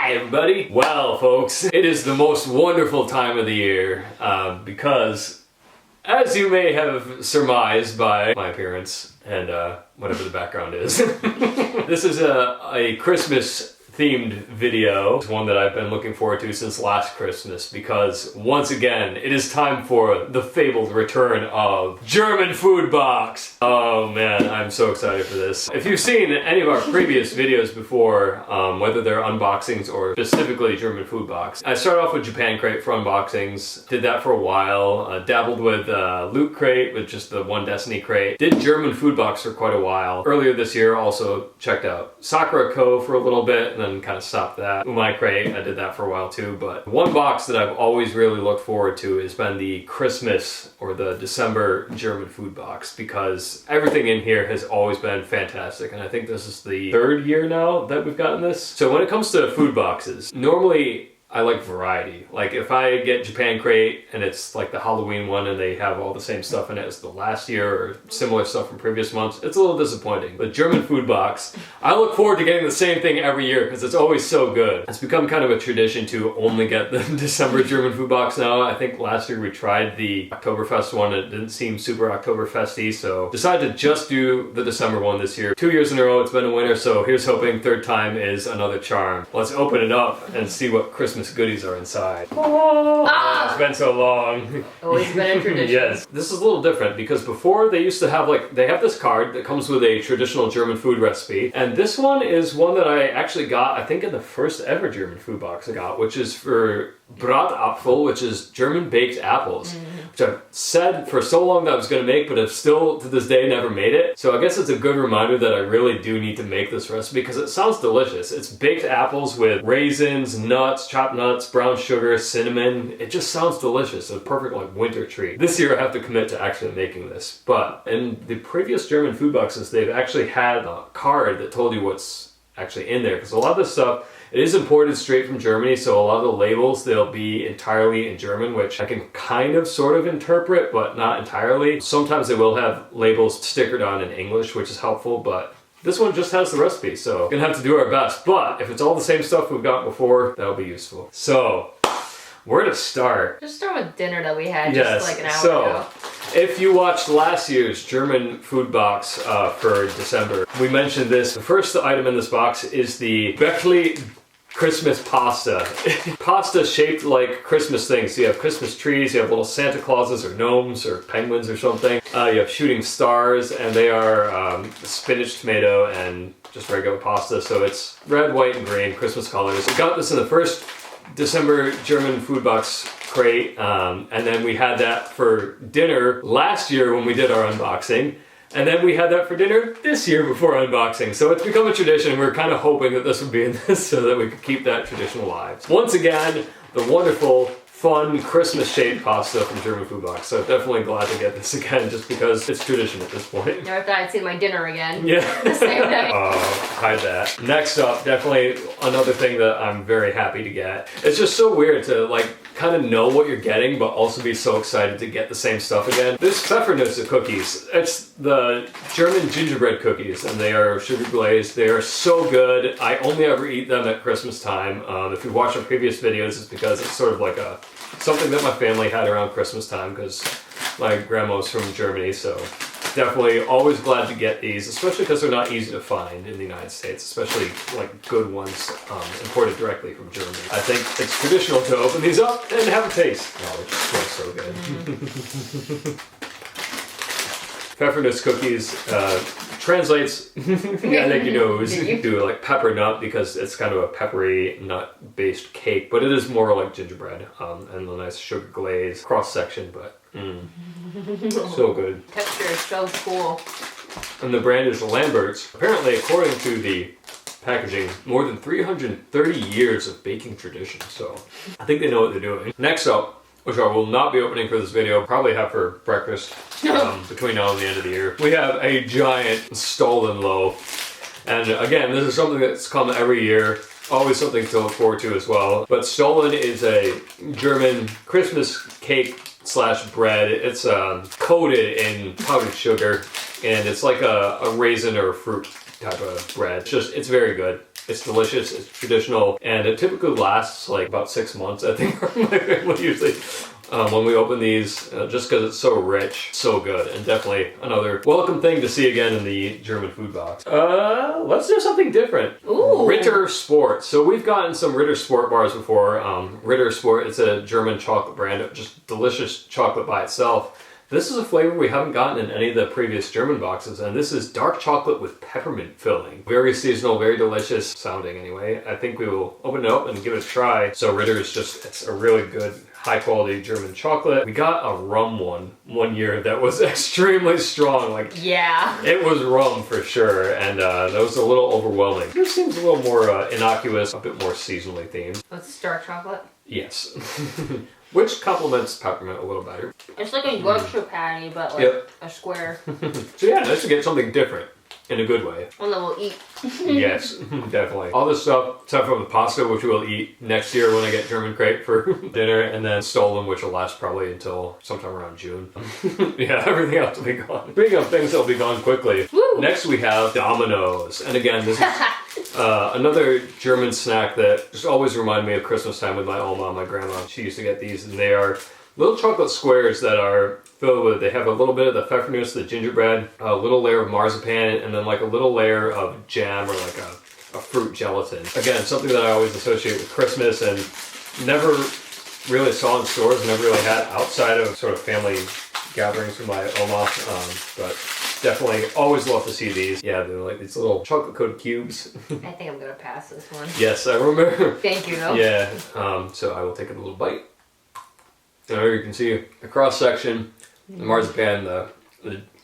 Hi everybody! Well folks, it is the most wonderful time of the year because, as you may have surmised by my appearance and whatever the background is, this is a Christmas themed video. It's one that I've been looking forward to since last Christmas because once again it is time for the fabled return of German Food Box. Oh man, I'm so excited for this. If you've seen any of our previous videos before, whether they're unboxings or specifically German Food Box, I started off with Japan Crate for unboxings, did that for a while, dabbled with Loot Crate with just the one Destiny crate, did German Food Box for quite a while. Earlier this year also checked out Sakura Co for a little bit and then kind of stopped that. Umai Crate, I did that for a while too, but one box that I've always really looked forward to has been the Christmas or the December German Food Box because everything in here has always been fantastic, and I think this is the third year now that we've gotten this. So when it comes to food boxes, normally I like variety. Like if I get Japan Crate and it's like the Halloween one and they have all the same stuff in it as the last year or similar stuff from previous months, it's a little disappointing. But German Food Box, I look forward to getting the same thing every year because it's always so good. It's become kind of a tradition to only get the December German Food Box now. I think last year we tried the Oktoberfest one. It didn't seem super Oktoberfesty, so decided to just do the December one this year. 2 years in a row it's been a winner, so here's hoping third time is another charm. Let's open it up and see what Christmas goodies are inside. It's been so long. Always been a tradition. Yes. This is a little different because before they used to have they have this card that comes with a traditional German food recipe, and this one is one that I actually got, I think in the first ever German Food Box I got, which is for Bratapfel, which is German baked apples, which I've said for so long that I was going to make, but I've still to this day never made it. So I guess it's a good reminder that I really do need to make this recipe because it sounds delicious. It's baked apples with raisins, nuts, chopped nuts, brown sugar, cinnamon. It just sounds delicious. A perfect like winter treat. This year I have to commit to actually making this. But in the previous German food boxes, they've actually had a card that told you what's actually in there, because a lot of this stuff, it is imported straight from Germany, so a lot of the labels, they'll be entirely in German, which I can kind of sort of interpret, but not entirely. Sometimes they will have labels stickered on in English, which is helpful, but this one just has the recipe, so we're gonna have to do our best. But if it's all the same stuff we've got before, that'll be useful. So, where to start? Just start with dinner that we had just like an hour ago. If you watched last year's German Food Box for December, we mentioned this. The first item in this box is the Wacky Christmas pasta. Pasta shaped like Christmas things. So you have Christmas trees, you have little Santa Clauses or gnomes or penguins or something. You have shooting stars, and they are spinach, tomato, and just regular pasta. So it's red, white, and green, Christmas colors. We got this in the first December German Food Box crate, and then we had that for dinner last year when we did our unboxing. And then we had that for dinner this year before unboxing. So it's become a tradition. We're kind of hoping that this would be in this so that we could keep that tradition alive. Once again, the wonderful, fun, Christmas-shaped pasta from German Food Box. So definitely glad to get this again just because it's tradition at this point. Never thought I'd see my dinner again. Yeah. The same day. Hide that. Next up, definitely another thing that I'm very happy to get. It's just so weird to like kind of know what you're getting, but also be so excited to get the same stuff again. This Pfeffernusse cookies. It's the German gingerbread cookies, and they are sugar glazed. They are so good. I only ever eat them at Christmas time. If you watch our previous videos, it's because it's sort of like something that my family had around Christmas time because my grandma's from Germany, so definitely always glad to get these, especially because they're not easy to find in the United States, especially like good ones imported directly from Germany. I think it's traditional to open these up and have a taste. Oh, it smells so good. Pfeffernusse cookies translates, I think you know, to like pepper nut because it's kind of a peppery nut-based cake, but it is more like gingerbread and a nice sugar glaze cross section, but so good. Texture is so cool. And the brand is Lambert's. Apparently, according to the packaging, more than 330 years of baking tradition, so I think they know what they're doing. Next up, which I will not be opening for this video, probably have for breakfast between now and the end of the year. We have a giant Stollen loaf. And again, this is something that's come every year. Always something to look forward to as well. But Stollen is a German Christmas cake / bread. It's coated in powdered sugar, and it's like a raisin or a fruit type of bread. It's very good. It's delicious, it's traditional, and it typically lasts like about 6 months, I think, my family usually. When we open these, just because it's so rich, so good, and definitely another welcome thing to see again in the German food box. Let's do something different. Ooh. Ritter Sport. So we've gotten some Ritter Sport bars before. Ritter Sport, it's a German chocolate brand, just delicious chocolate by itself. This is a flavor we haven't gotten in any of the previous German boxes, and this is dark chocolate with peppermint filling. Very seasonal, very delicious sounding anyway. I think we will open it up and give it a try. So Ritter is just, it's a really good, high quality German chocolate. We got a rum one year that was extremely strong. Like, yeah, it was rum for sure, and that was a little overwhelming. This seems a little more innocuous, a bit more seasonally themed. It's dark chocolate. Yes. Which complements peppermint a little better. It's like a Yorkshire patty, but like a square. So yeah, nice to get something different in a good way. One that we'll eat. Yes, definitely. All this stuff, except for the pasta, which we'll eat next year when I get German crepe for dinner, and then Stollen, which will last probably until sometime around June. Yeah, everything else will be gone. Speaking of things that will be gone quickly, Woo! Next we have Dominoes. And again, this is another German snack that just always reminded me of Christmas time with my Oma, my grandma. She used to get these, and they are little chocolate squares that are filled with, they have a little bit of the pfeffernuss, the gingerbread, a little layer of marzipan, and then like a little layer of jam or like a fruit gelatin. Again, something that I always associate with Christmas and never really saw in stores, never really had outside of sort of family gatherings with my Oma, but definitely always love to see these. Yeah, they're like these little chocolate coated cubes. I think I'm gonna pass this one. Yes, I remember. Thank you, though. Yeah, so I will take a little bite. There you can see the cross section, the marzipan, the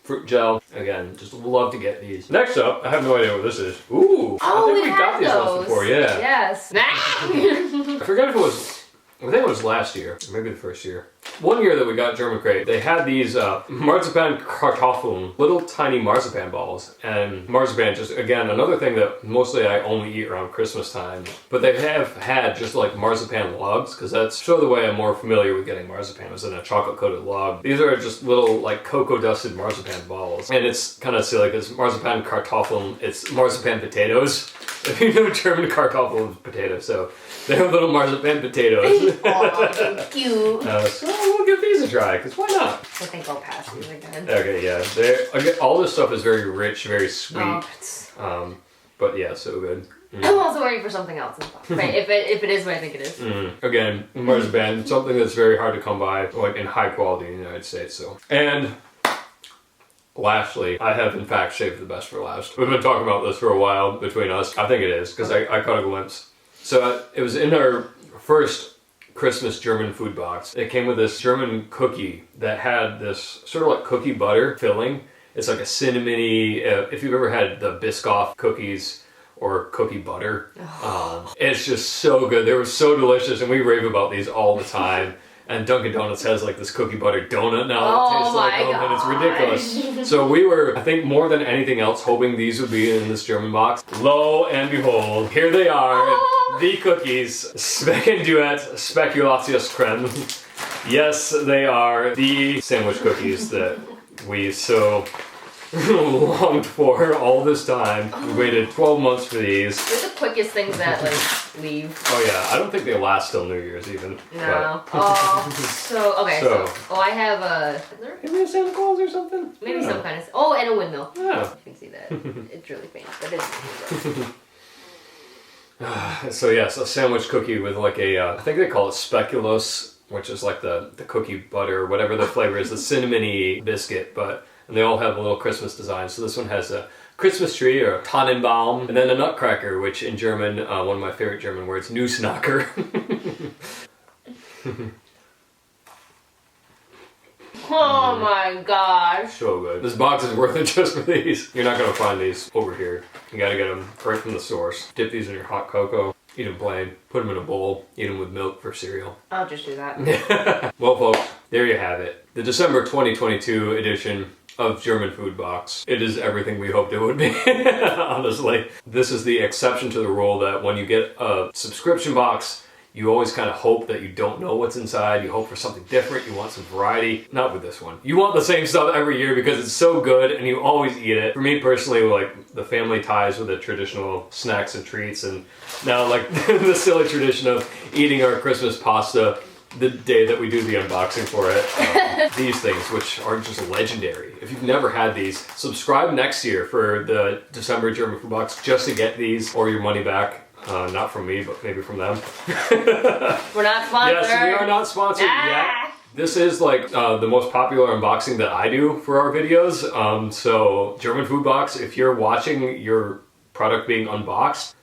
fruit gel. Again, just love to get these. Next up, I have no idea what this is. Ooh, Oh, I think we got these those once before, yeah. Yes. I forget if it was, I think it was last year, or maybe the first year. One year that we got German crepe, they had these marzipan kartoffeln, little tiny marzipan balls. And marzipan, just again, another thing that mostly I only eat around Christmas time. But they have had just like marzipan logs, because that's sort of the way I'm more familiar with getting marzipan, is in a chocolate coated log. These are just little like cocoa dusted marzipan balls. And it's kind of silly because marzipan kartoffeln, it's marzipan potatoes. If you know German kartoffeln is potato, so they're little marzipan potatoes. Aw, so cute. So we'll give these a try, because why not? I think I'll pass these again. Okay, yeah. Again, all this stuff is very rich, very sweet. Oh, But yeah, so good. I'm also waiting for something else. Right, if it is what I think it is. Again, marzipan, something that's very hard to come by, like in high quality in the United States. So, and lastly, I have in fact saved the best for last. We've been talking about this for a while between us. I think it is, because I caught a glimpse. So it was in our first Christmas German food box. It came with this German cookie that had this sort of like cookie butter filling. It's like a cinnamony, if you've ever had the Biscoff cookies or cookie butter, it's just so good. They were so delicious, and we rave about these all the time. And Dunkin' Donuts has like this cookie butter donut now that tastes like them, and it's ridiculous. So we were, I think more than anything else, hoping these would be in this German box. Lo and behold, here they are, the cookies, Speck and Duet Spekulatius Creme. Yes, they are the sandwich cookies that we so longed for all this time. We waited 12 months for these. They're the quickest things that like leave. Oh yeah, I don't think they last till New Year's even. No. Oh, so I have a Fiddler? Maybe a Santa Claus or something? Maybe some kind of, and a windmill. Yeah. You can see that. It's really faint, but it's So yes, a sandwich cookie with like a, I think they call it speculoos, which is like the cookie butter, whatever the flavor is, the cinnamony biscuit, and they all have a little Christmas design. So this one has a Christmas tree or a Tannenbaum, and then a nutcracker, which in German, one of my favorite German words, Nussknacker. oh my gosh. So good. This box is worth it just for these. You're not going to find these over here. You got to get them right from the source. Dip these in your hot cocoa. Eat them plain. Put them in a bowl. Eat them with milk for cereal. I'll just do that. Well, folks, there you have it. The December 2022 edition of German Food Box. It is everything we hoped it would be, honestly. This is the exception to the rule that when you get a subscription box, You always kind of hope that you don't know what's inside. You hope for something different. You want some variety. Not with this one. You want the same stuff every year because it's so good and you always eat it. For me personally, like the family ties with the traditional snacks and treats, and now like the silly tradition of eating our Christmas pasta the day that we do the unboxing for it. These things, which are just legendary. If you've never had these, subscribe next year for the December German Food Box just to get these or your money back. Not from me, but maybe from them. We're not sponsored. Yes, we are not sponsored yet. This is like the most popular unboxing that I do for our videos. So German Food Box, if you're watching your product being unboxed,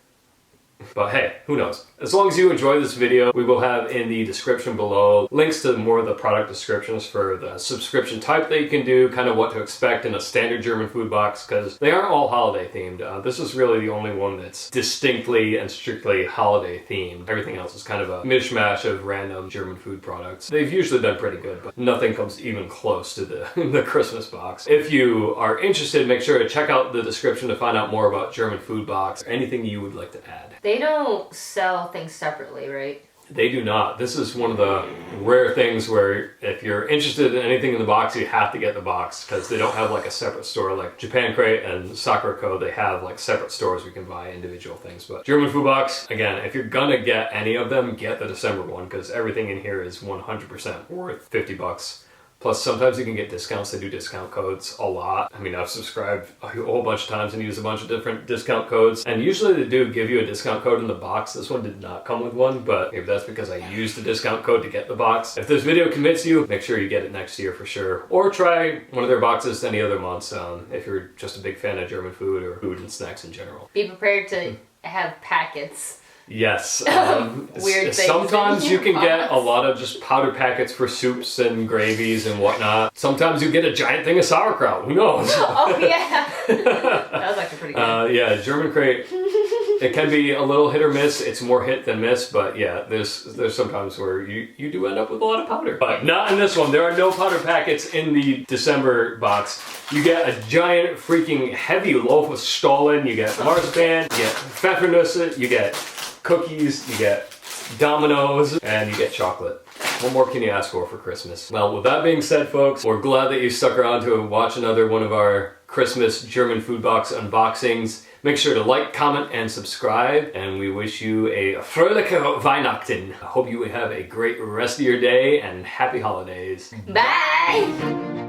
but hey, who knows? As long as you enjoy this video, we will have in the description below links to more of the product descriptions for the subscription type that you can do, kind of what to expect in a standard German food box, because they aren't all holiday themed. This is really the only one that's distinctly and strictly holiday themed. Everything else is kind of a mishmash of random German food products. They've usually been pretty good, but nothing comes even close to the Christmas box. If you are interested, make sure to check out the description to find out more about German Food Box or anything you would like to add. They don't sell things separately, right? They do not. This is one of the rare things where if you're interested in anything in the box, you have to get the box because they don't have like a separate store like Japan Crate and Sakura Co. They have like separate stores where you can buy individual things. But German Food Box, again, if you're gonna get any of them, get the December one because everything in here is 100% worth 50 bucks. Plus, sometimes you can get discounts. They do discount codes a lot. I mean, I've subscribed a whole bunch of times and used a bunch of different discount codes. And usually they do give you a discount code in the box. This one did not come with one, but maybe that's because I used the discount code to get the box. If this video commits you, make sure you get it next year for sure. Or try one of their boxes any other months if you're just a big fan of German food or food and snacks in general. Be prepared to have packets. Yes. Weird things. Sometimes you can get a lot of just powder packets for soups and gravies and whatnot. Sometimes you get a giant thing of sauerkraut. Who knows? Oh, yeah. That was actually pretty good. Yeah, German Crate. It can be a little hit or miss. It's more hit than miss, but yeah, there's sometimes where you do end up with a lot of powder. But not in this one. There are no powder packets in the December box. You get a giant freaking heavy loaf of Stollen. You get marzipan. You get Pfeffernusse. You get cookies, you get Dominoes, and you get chocolate. What more can you ask for Christmas? Well, with that being said, folks, we're glad that you stuck around to watch another one of our Christmas German Food Box unboxings. Make sure to like, comment, and subscribe, and we wish you a fröhliche Weihnachten. I hope you have a great rest of your day, and happy holidays. Bye!